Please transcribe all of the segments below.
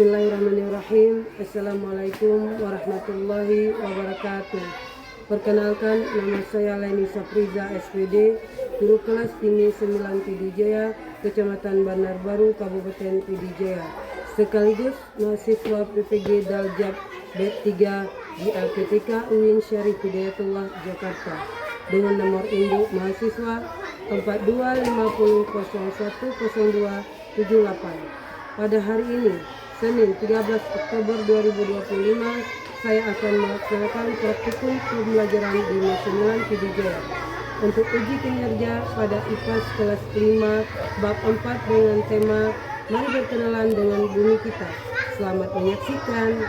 Bismillahirrahmanirrahim. Assalamualaikum warahmatullahi wabarakatuh. Perkenalkan, nama saya Leni Safriza SPD, guru kelas tinggi 9 Pidijaya, Kecamatan Bandar Baru, Kabupaten Pidijaya, sekaligus mahasiswa PPG Daljab B3 di LPTK UIN Syarif Hidayatullah Jakarta, dengan nomor induk mahasiswa 4250010278. Pada hari ini, Senin 13 Oktober 2025, saya akan melaksanakan praktikum pembelajaran di 9 Pidijaya untuk uji kinerja pada IPAS kelas 5 bab 4 dengan tema Mari berkenalan dengan bumi kita. Selamat menyaksikan.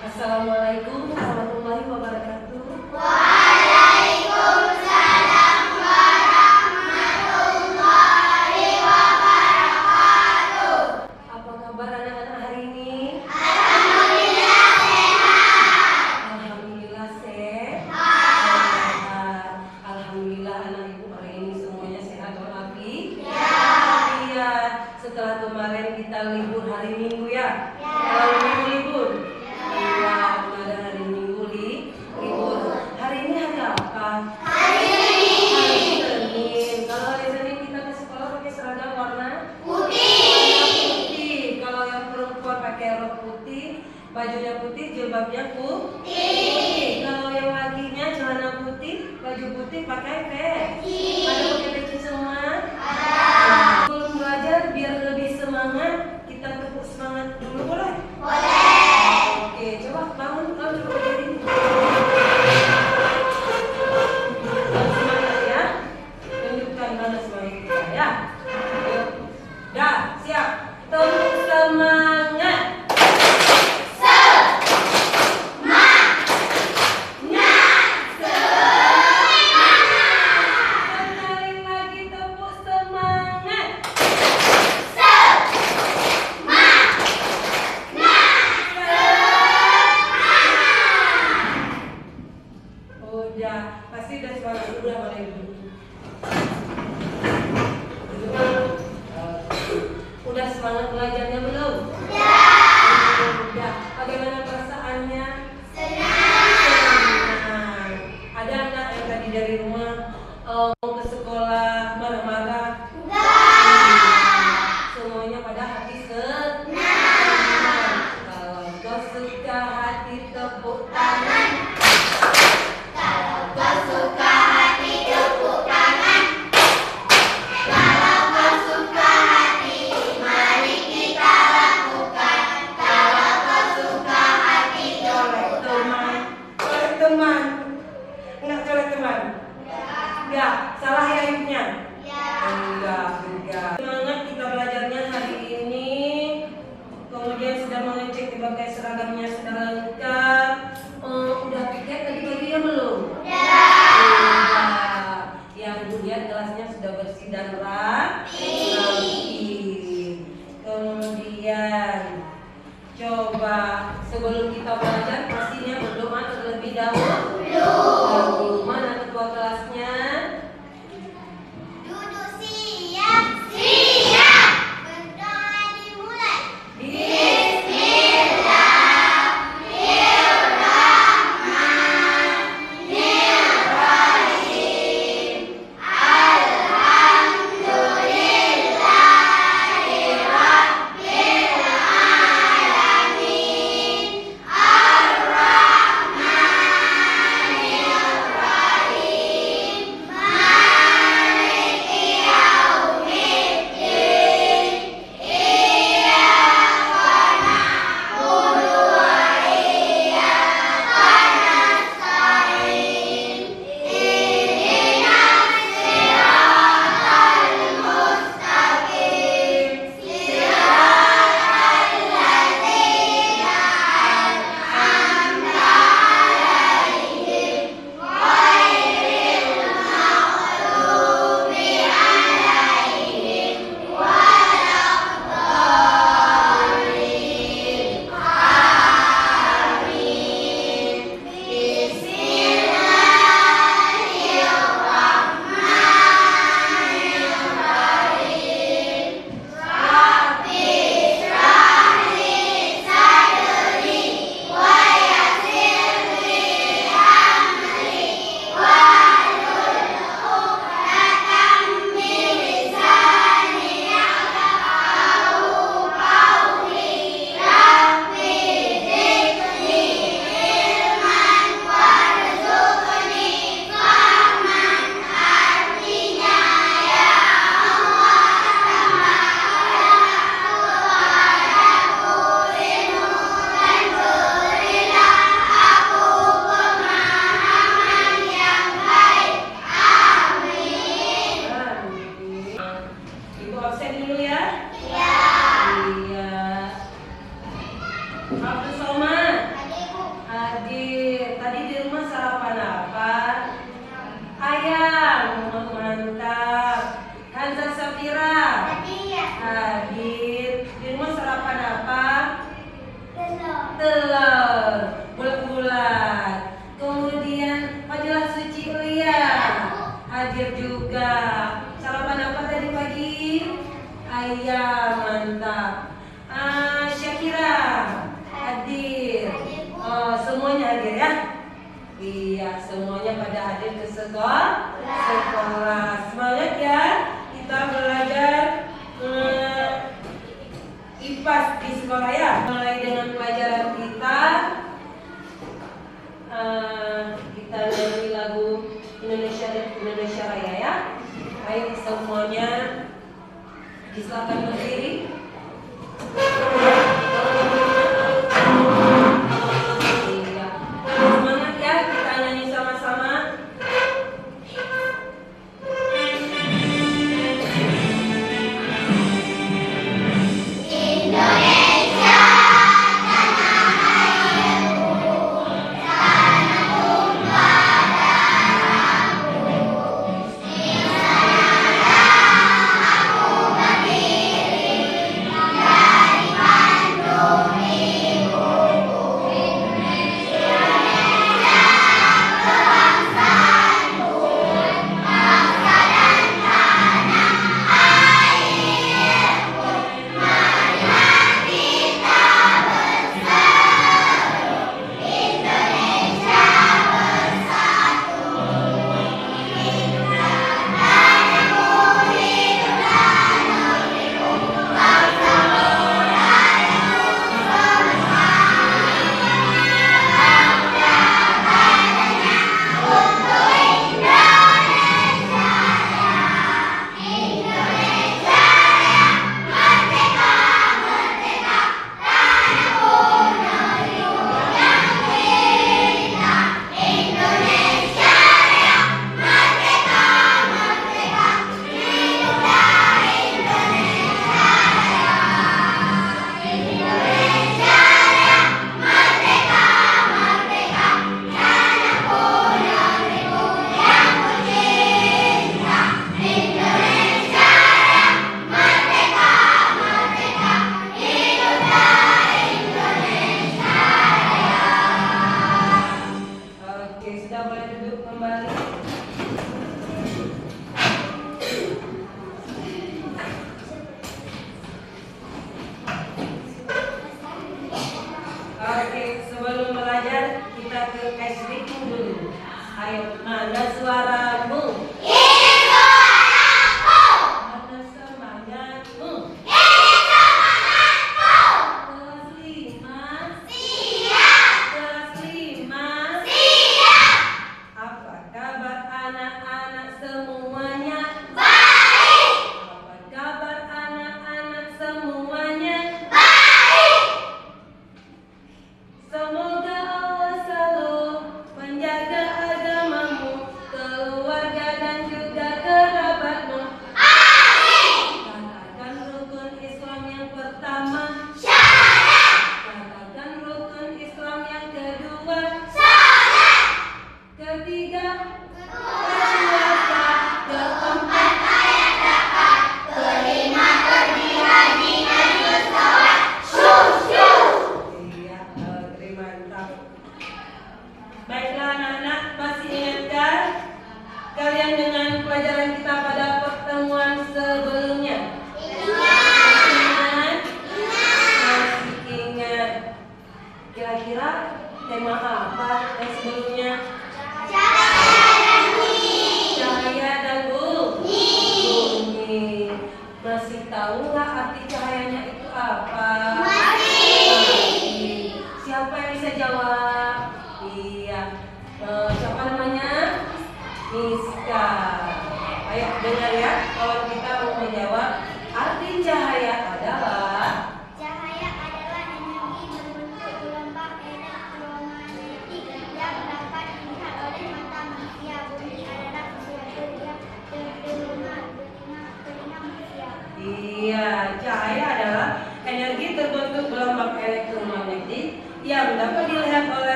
Assalamualaikum warahmatullahi wabarakatuh. Waalaikumsalam warahmatullahi wabarakatuh. Apa kabar anak-anak hari ini? Alhamdulillah sehat. Alhamdulillah sehat. Alhamdulillah anak ibu hari ini semuanya sehat walafiat. Iya. Setelah kemarin kita libur hari Minggu ya. Kalau Minggu libur. Iya, ada hari Minggu libur. Hari ini hari apa? Hari Senin. Kalau hari Senin kita ke sekolah pakai seragam warna putih. Kalau yang perempuan pakai rok putih, bajunya putih, jilbabnya putih. Kalau yang lakinya celana putih, baju putih, pakai peci. Ada pakai peci semua? Ada. Sebelum belajar biar lebih semangat, kita tepuk semangat dulu boleh? Oke, coba bangun, kamu coba berdiri. Semangat ya. Tunjukkan mana semangat kita ya. Ayo. Dah, siap. Tepuk semangat. Sekali lagi tepuk semangat. Udah, pasti udah semangat. Udah mulai dulu. Udah semangat belajarnya belum? Udah. Bagaimana perasaannya? Senang. Ada anak yang tadi dari rumah mau ke sekolah marah-marah? Semuanya pada hati senang. Kalau kau suka hati tepuk tangan. Teman, enggak colek teman? Enggak, salah ya hidupnya? Enggak. Semangat kita belajarnya hari ini. Kemudian sudah mengecek berbagai seragamnya sudah lengkap. Udah piket tadi bajunya belum? Udah. Yang kemudian kelasnya sudah bersih dan rapi. Kemudian coba sebelum kita belajar pastinya berdoa terlebih dahulu. Mana ketua kelasnya? Duduk siap. Berdoa dimulai. Bismillahirrahmanirrahim. Alhamdulillah. hadir juga. Sarapan apa tadi pagi? Ayam, mantap. Syakira hadir. Semuanya hadir ya? Iya, semuanya pada hadir ke sekolah. Semangat ya, kita belajar IPAS di sekolah ya. Mulai dengan pelajaran kita. Kita nyanyi lagu Indonesia Raya ya. Baik semuanya, silakan berdiri. Iya. Semangat ya, kita nyanyi sama-sama.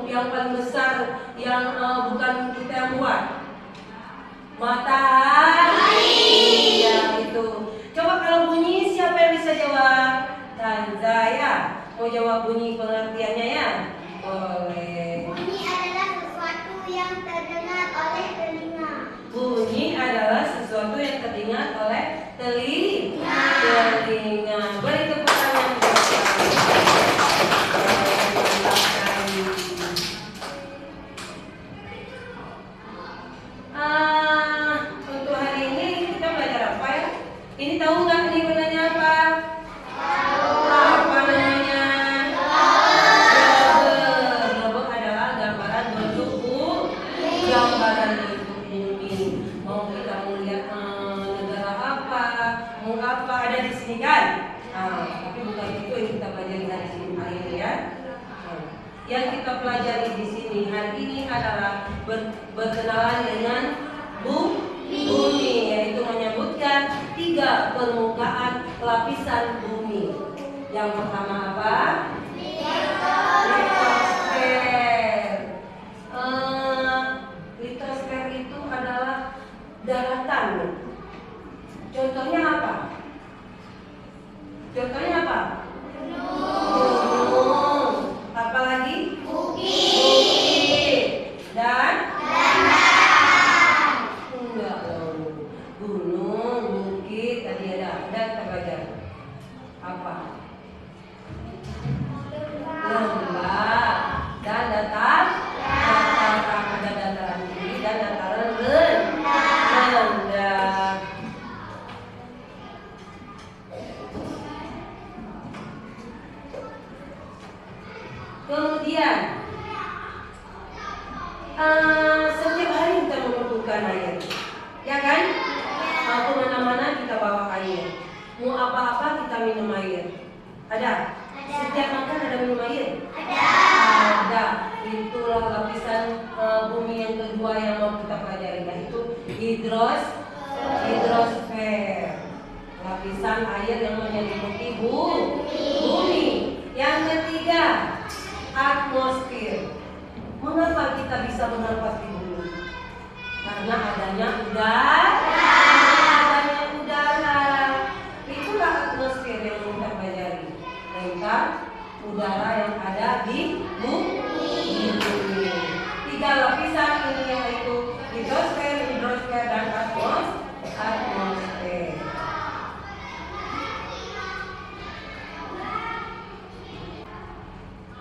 Yang paling besar yang bukan kita yang buat. Matahari. Iya itu. Coba kalau bunyi siapa yang bisa jawab? Kanza ya. Mau jawab bunyi pengertiannya ya? Boleh. Bunyi adalah sesuatu yang terdengar oleh telinga. Bunyi adalah sesuatu yang terdengar oleh telinga. Beri tepuk tangan buat kalian. Untuk hari ini kita belajar apa ya? Ini tahu nggak ini gunanya apa? Apa namanya? Globek adalah gambaran bentuk gambaran bentuk bumi. Mau kita melihat negara apa, mau apa ada di sini kan? Tapi bukan itu yang kita pelajari hari ini ya. Yang kita pelajari di sini hari ini adalah berkenalan dengan bumi, yaitu menyebutkan 3 permukaan lapisan bumi. Yang pertama apa? Litosfer. Litosfer itu adalah daratan. Contohnya apa? Contohnya apa? Gunung. Apalagi? Bukit. Dan? Enggak loh. Gunung, bukit, tadi ada kita belajar. Apa? Lembah dan dataran. Ada dataran tinggi dan dataran rendah. Kemudian setiap hari kita membutuhkan air, ya kan? Mau kemana-mana kita bawa air. Mau apa-apa kita minum air. Ada? Setiap makan ada minum air? Ada. Itulah lapisan bumi yang kedua yang mau kita pelajari, yaitu hidrosfer. Lapisan air yang menyelimuti bumi. Yang ketiga, atmosfer. Mengapa kita bisa bernafas di bumi? Karena adanya udara. Itulah atmosfer yang kita pelajari tentang udara yang ada di bumi. 3 lapisan ini yaitu hidrosfer, dan atmosfer.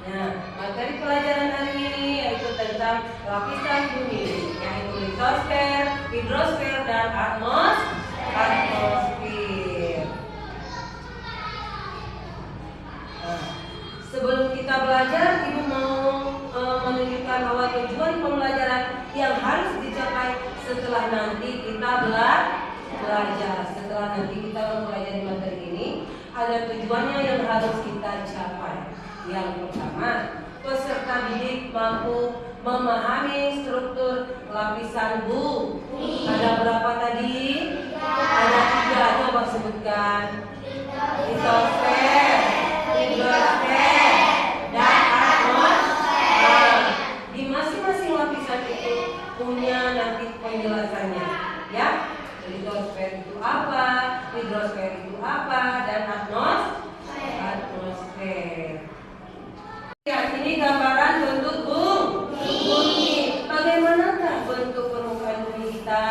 Nah, materi pelajaran hari ini yaitu tentang lapisan bumi, yaitu litosfer, hidrosfer, dan atmosfer. Sebelum kita belajar, Ibu mau menunjukkan bahwa tujuan pembelajaran yang harus dicapai setelah nanti kita belajar. Setelah nanti kita mempelajari materi ini, ada tujuannya yang harus kita capai. Yang pertama, peserta didik mampu memahami struktur lapisan bumi. Ada berapa tadi? Ada 3. Coba sebutkan. Litosfer, hidrosfer, dan atmosfer. Di masing-masing lapisan itu punya nanti penjelasannya, ya. Litosfer itu apa? Hidrosfer itu apa? Dan atmosfer. Ya, ini gambaran bentuk bumi. Bagaimanakah bentuk permukaan bumi kita?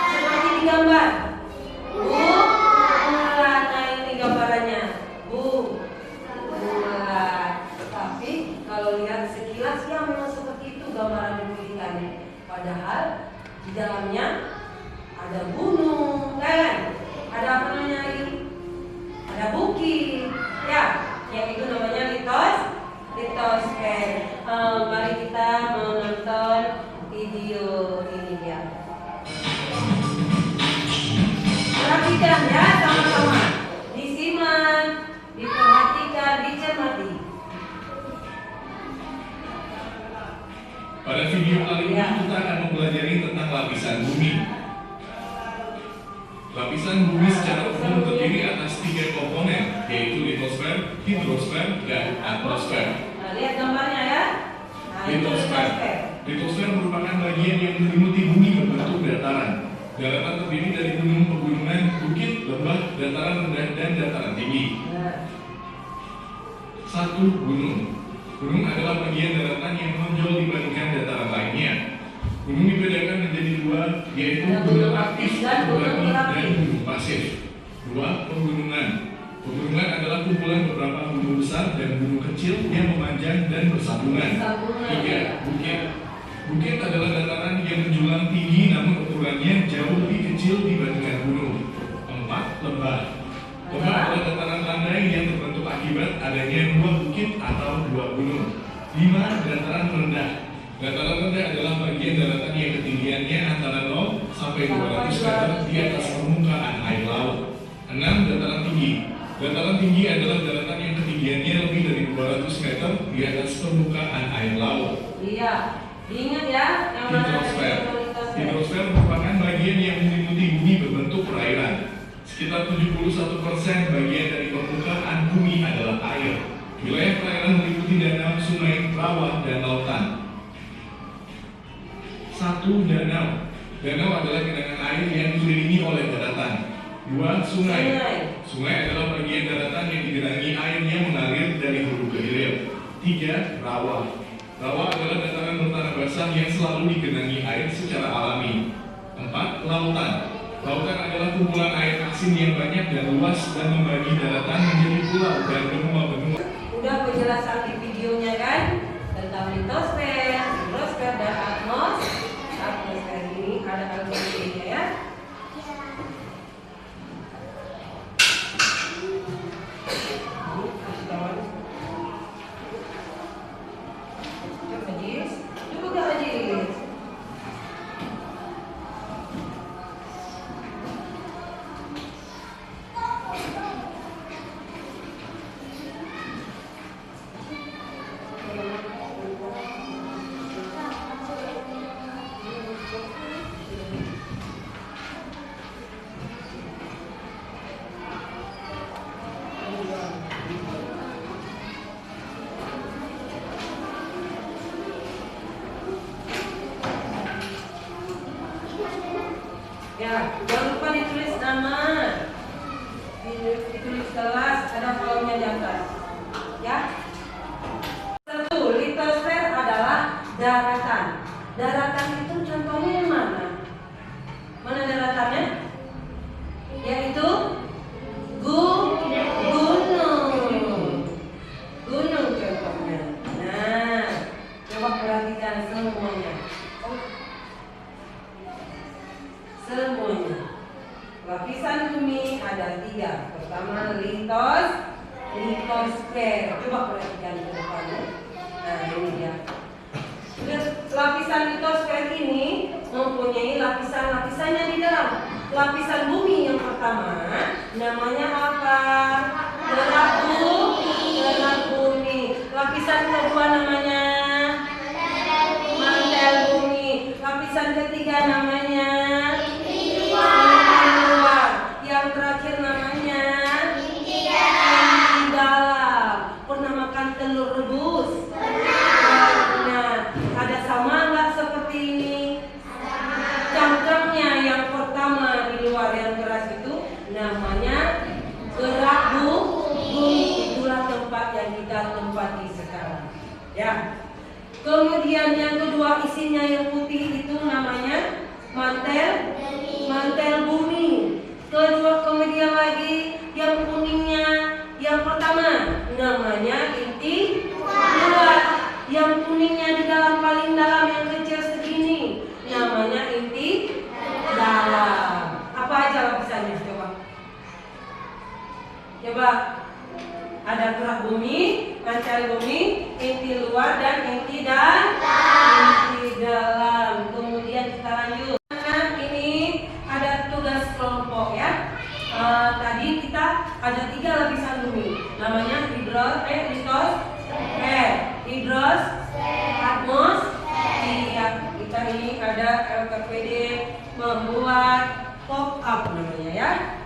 Seperti digambar. Bulan. Nah, ini gambarannya. Bulan. Tapi kalau lihat sekilas ya memang seperti itu gambaran bumi kita. Padahal di dalamnya ada gunung, kan? Ada apa namanya lagi? Ada bukit, ya. Yang itu namanya litosfer. Mari kita menonton video ini ya. Perhatikan ya sama-sama. Disimak, diperhatikan, dicermati. Pada video kali ini kita akan mempelajari tentang lapisan bumi. Lapisan bumi secara umum terdiri atas 3 komponen, yaitu litosfer, hidrosfer, dan atmosfer. Nah, lihat gambarnya ya. Nah, itu litosfer. Litosfer merupakan bagian yang menyelimuti bumi berbentuk dataran. Daratan terdiri dari gunung, pegunungan, bukit, lembah, dataran rendah, dan dataran tinggi. 1. Gunung. Gunung adalah bagian daratan yang menonjol dibandingkan dataran lainnya. Gunung dibedakan menjadi 2, yaitu gunung aktif, berapi, dan gunung pasif. 2. Pegunungan. Pegunungan adalah kumpulan beberapa gunung besar dan gunung kecil yang memanjang dan bersambungan. 3. Bukit. Bukit adalah dataran yang menjulang tinggi namun ukurannya jauh lebih kecil dibandingkan gunung. 4. Lembah. Lembah adalah dataran landai yang terbentuk akibat adanya 2 bukit atau 2 gunung. 5. Dataran rendah. Dataran rendah adalah bagian daratan yang ketinggiannya antara 0 sampai 200 meter di atas permukaan air laut. 6. Dataran tinggi. Dataran tinggi adalah daratan yang ketinggiannya lebih dari 200 meter di atas permukaan air laut. Iya, ingat ya, yang mana Hidrosfer. litosfer. Hidrosfer merupakan bagian yang meliputi bumi berbentuk perairan. Sekitar 71% bagian dari permukaan bumi adalah air. Wilayah perairan meliputi danau, sungai, rawa, dan lautan. 1. Danau. Danau adalah genangan air yang dikelilingi oleh daratan. 2. Sungai. Sungai adalah bagian daratan yang digenangi air yang mengalir dari hulu ke hilir. 3. Rawa. Rawa adalah dataran bertanah basah yang selalu digenangi air secara alami. 4. Lautan. Lautan adalah kumpulan air asin yang banyak dan luas dan membagi daratan menjadi pulau dan benua-benua. Udah penjelasan di videonya kan tentang litosfer, hidrosfer, dan atmosfer. Atmosfer ini ada algoritmanya ya. Coba gak Ajis? Ya, jangan lupa ditulis nama, ditulis kelas, ada kolomnya di atas. Ya. 1. Litosfer adalah daratan. Daratan itu contohnya yang mana? Mana daratannya? Yaitu gunung. Gunung contohnya. Nah, coba perhatikan semuanya. Semuanya. Lapisan bumi ada 3. Pertama litosfer. Coba perhatikan ke depannya. Nah ini dia. Lapisan litosfer ini mempunyai lapisan-lapisannya di dalam. Lapisan bumi yang pertama namanya apa? Gerak bumi. Lapisan kedua namanya mantel bumi. Lapisan ketiga namanya yang terakhir namanya inti dalam. Pernah makan telur rebus? Nah, ada sama nggak seperti ini? Cangkangnya yang pertama di luar yang keras itu namanya gerak bumi. Itulah tempat yang kita tempati sekarang. Ya. Kemudian yang kedua isinya yang putih itu namanya mantel bumi. Kedua, kemudian lagi yang kuningnya yang pertama namanya inti luar. Yang kuningnya di dalam paling dalam yang kecil segini namanya inti dalam. Apa aja lapisannya coba? Coba ada gerak bumi, mantel bumi, inti luar dan inti dalam. Kemudian kita lanjut. Kelompok ya. Tadi kita ada 3 lapisan bumi. Namanya hidros, atmosfer. Kita ini ada LKPD membuat pop up namanya ya.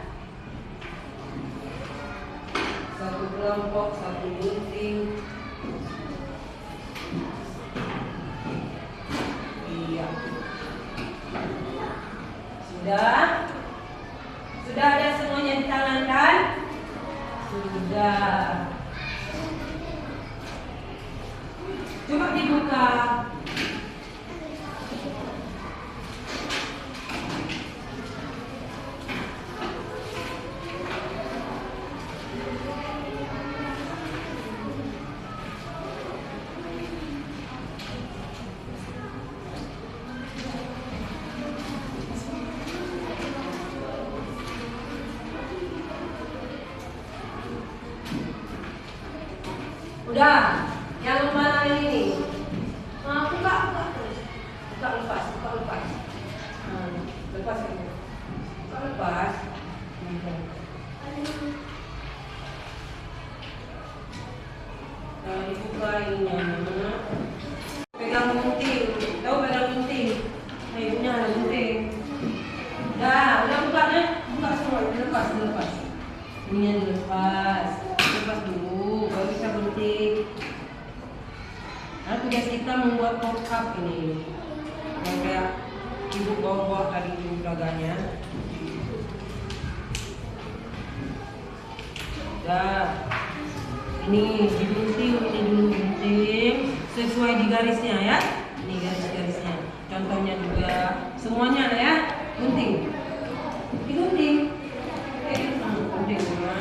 Satu kelompok, satu gunting. Iya. Sudah? Sudah ada semuanya di tangan kan? Sudah. Coba dibuka. Udah, yang lembaran yang ini. Nah, buka terus. Buka lepas. Lepas ini. Buka lepas. Nah, dibuka ininya. Pegang gunting. Tahu pegang gunting? Nah, ibunya ada gunting. Udah bukanya. Buka semua, dilepas. Ininya dilepas. Lepas dulu, baru bisa gunting. Nah, tugas kita membuat pop-up ini yang kayak ibu bawa tadi itu beraganya. Udah, ini digunting, ini dulu gunting sesuai di garisnya ya. Ini garis-garisnya. Contohnya juga semuanya ya, gunting. Digunting. Gunting semua.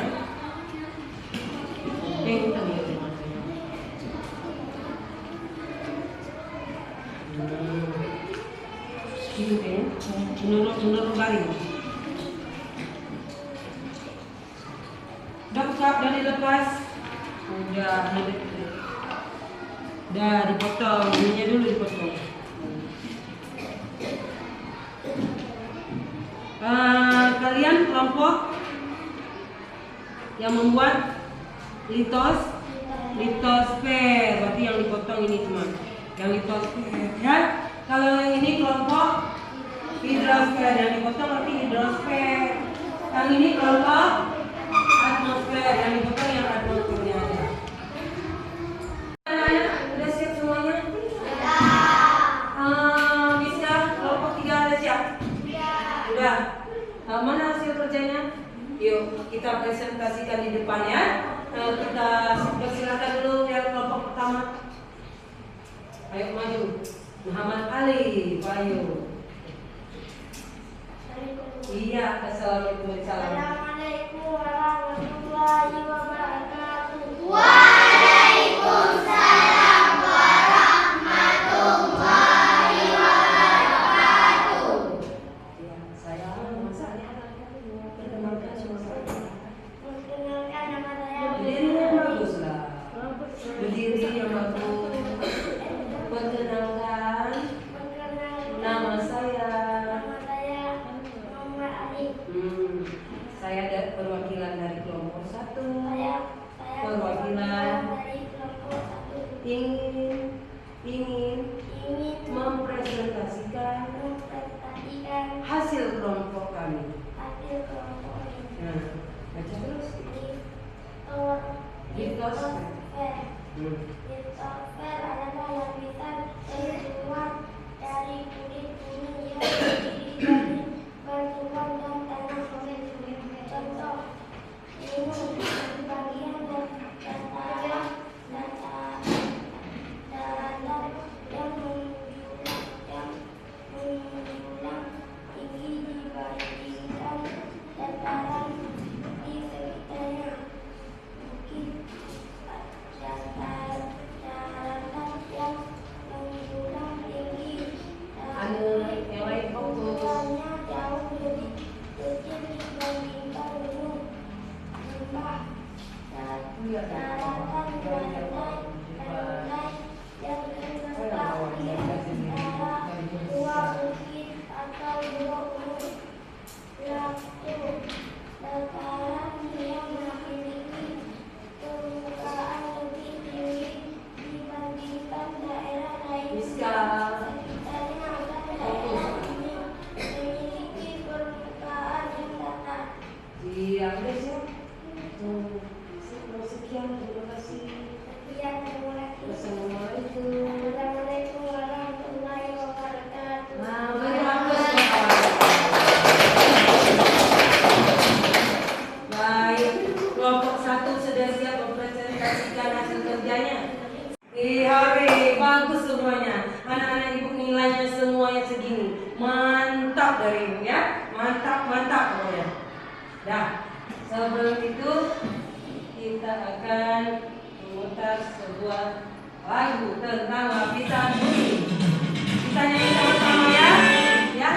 Menurut garis. Udah buka, udah dilepas. Udah dipotong, ininya dulu dipotong. Kalian kelompok yang membuat litosfer, berarti yang dipotong ini cuma yang litosfer ya. Kalau yang ini kelompok hidrosfer, yang dipotong berarti hidrosfer. Yang ini kelompok atmosfer, yang dipotong yang atmosfernya aja. Udah siap semuanya? Bisa kelompok 3 ada siap? Udah. Mana hasil kerjanya? Yuk kita presentasikan di depan ya. Kita persilakan dulu yang kelompok pertama. Ayo maju. Muhammad Ali, Bayu. Iya, assalamualaikum warahmatullahi wabarakatuh. Waalaikumsalam warahmatullahi wabarakatuh. Ya, saya perkenalkan sama saya. Perkenalkan nama saya Berdiri yang bagus lah. Berdiri yang bagus. Perkenalkan nama saya. Muhammad Ali. Saya ada perwakilan dari kelompok 1. Saya Perwakilan dari kelompok 1 ingin mempresentasikan hasil kelompok kami. hasil kelompok ini. Nah, baca terus. Litosfer. Litosfer adalah lapisan terluar dari kulit bumi yang terdiri dari batuan dan tanah. Contoh, gunung di bagian dataran yang menjulang tinggi dibandingkan dataran di sekitarnya. Bukit dataran yang menjulang tinggi yang lain fokus. ukurannya jauh lebih kecil dibandingkan gunung, lembah, daratan landai yang terletak di antara dua bukit atau dua gunung. Dataran yang memiliki permukaan lebih tinggi dibandingkan daerah lain sekitarnya dan daerah ini memiliki permukaan yang datar. Siap, udah siap. Sekian, terima kasih. Sekian, terima kasih. Wassalamualaikum. Assalamualaikum warahmatullahi wabarakatuh. Nah, beri hapus ya, kawan. Baik, kelompok 1 sudah siap mempresentasikan hasil kerjanya. Hari bagus semuanya. Anak-anak ibu nilainya semuanya segini. Mantap dari ibu ya. Mantap pokoknya. Dah. Sebelum itu kita akan memutar sebuah lagu tentang lapisan bumi. Kita nyanyi sama-sama ya. Ya.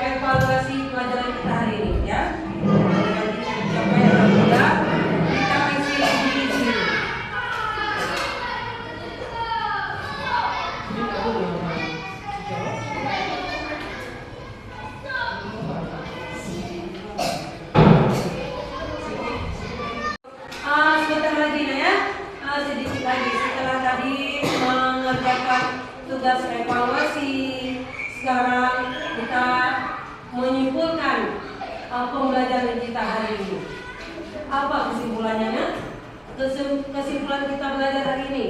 Evaluasi pelajaran kita hari ini ya. Siapa yang termuda, kita isi di sini. Sebentar lagi ya. Sedikit lagi setelah tadi mengerjakan tugas evaluasi, sekarang kita menyimpulkan pembelajaran kita hari ini. Apa kesimpulannya? Kesimpulan kita belajar hari ini.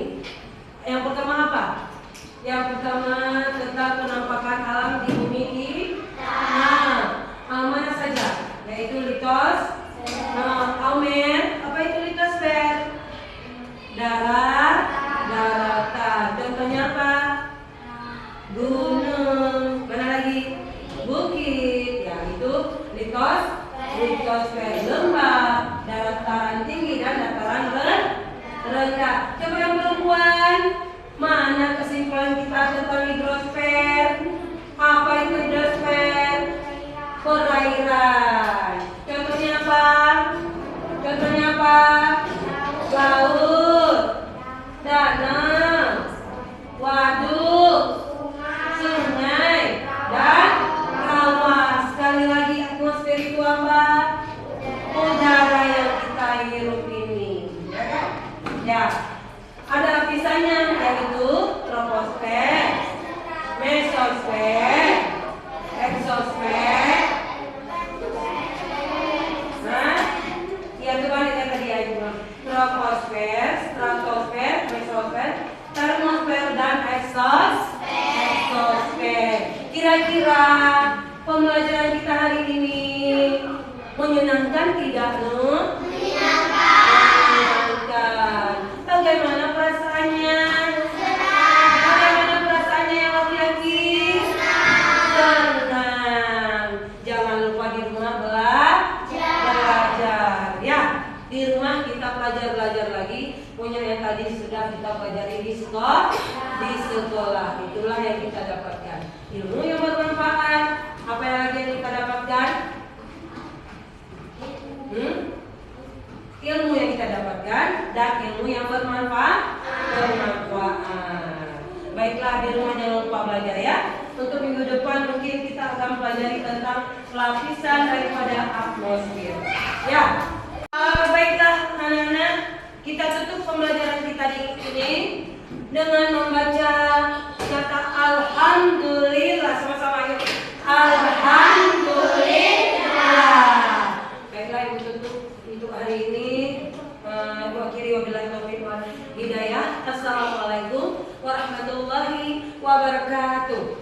Yang pertama apa? Yang pertama tentang penampakan alam di bumi kita. Mana saja? Yaitu litos, aumen. Apa itu litosfer? Daratan. Contohnya apa? Gunung. Mana lagi? Bukit. Ya itu litosfer. Lembah, dataran tinggi dan dataran rendah. Coba yang perempuan, mana kesimpulan kita tentang hidrosfer? Apa itu hidrosfer? Perairan. Contohnya apa? Laut, danau, waduk, sungai, dan rawa. Sekali lagi, atmosfer itu apa? Udara yang kita hirup ini. Ya, ada lapisannya, yaitu troposfer, mesosfer, eksosfer. Ya kembali yang tadi aja. Troposfer, stratosfer, mesosfer, termosfer, dan eksosfer. Kira-kira pembelajaran kita hari ini menyenangkan tidak, no? Menyenangkan. Bagaimana perasaannya? Bagaimana perasaannya yang laki-laki? Senang. Jangan lupa di rumah belajar. Ya, di rumah kita belajar lagi. Punya yang tadi sudah kita pelajari di sekolah. Itulah yang kita dapatkan. Ilmu yang bermanfaat. Apa yang lagi yang kita dapatkan? Ilmu yang kita dapatkan dan ilmu yang bermanfaat. Baiklah, di rumah jangan lupa belajar ya. Untuk minggu depan mungkin kita akan pelajari tentang lapisan daripada atmosfer. Ya, baiklah anak-anak, kita tutup pembelajaran kita di sini dengan membaca kata alhamdulillah sama-sama yuk. Alhamdulillah. Baiklah, ibu tutup untuk hari ini. Ibu akhiri wabillahi taufiq wal hidayah. Assalamualaikum warahmatullahi wabarakatuh.